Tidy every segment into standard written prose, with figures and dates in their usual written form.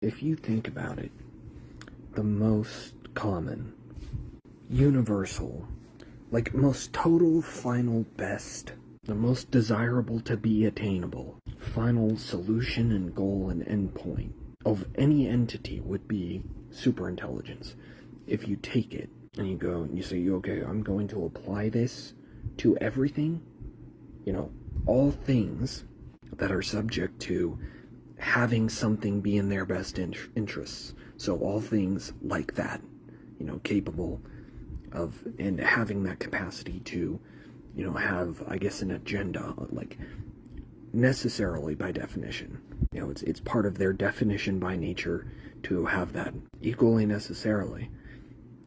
If you think about it, the most common, universal, like most total, final, best, the most desirable to be attainable, final solution and goal and endpoint of any entity would be superintelligence. If you take it and you go and you say, okay, I'm going to apply this to everything, all things that are subject to having something be in their best interests. So all things like that, capable of, and having that capacity to, have, I guess, an agenda, like, necessarily by definition. It's part of their definition by nature to have that. Equally necessarily,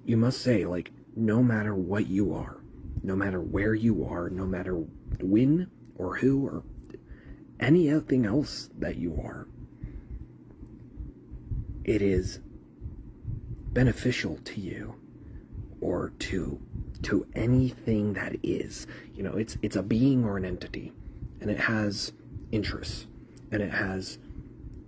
you must say, like, no matter what you are, no matter where you are, no matter when or who or anything else that you are, it is beneficial to you or to anything that is. It's a being or an entity, and it has interests, and it has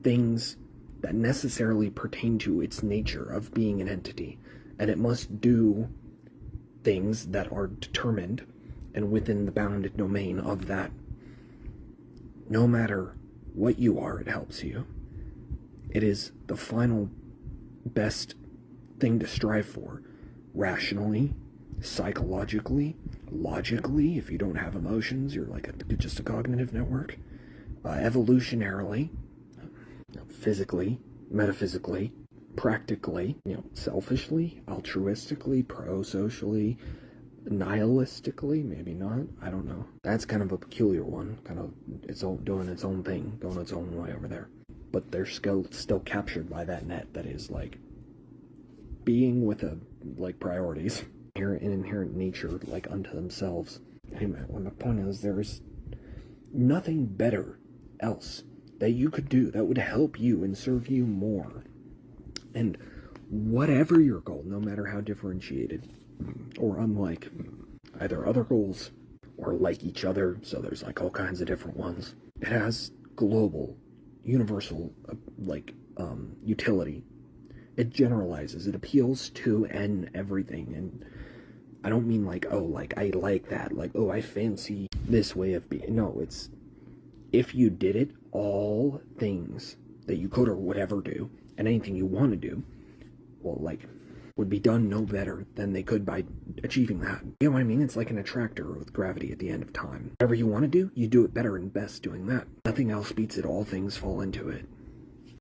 things that necessarily pertain to its nature of being an entity, and it must do things that are determined and within the bounded domain of that. No matter what you are, it helps you. It is the final best thing to strive for, rationally, psychologically, logically. If you don't have emotions, you're like just a cognitive network. Evolutionarily, physically, metaphysically, practically, selfishly, altruistically, pro-socially, nihilistically, maybe not, I don't know. That's kind of a peculiar one, kind of doing its own thing, going its own way over there. But they're still captured by that net that is, like, being with priorities, inherent nature, like, unto themselves. Anyway, the point is, there's nothing better else that you could do that would help you and serve you more. And whatever your goal, no matter how differentiated or unlike either other goals or like each other, so there's like all kinds of different ones, it has global, universal, utility. It generalizes, it appeals to everything. And I don't mean I like that, I fancy this way of being. No, it's, if you did it, all things that you could or would ever do, and anything you want to do, would be done no better than they could by achieving that. You know what I mean? It's like an attractor with gravity at the end of time. Whatever you want to do, you do it better and best doing that. Nothing else beats it. All things fall into it.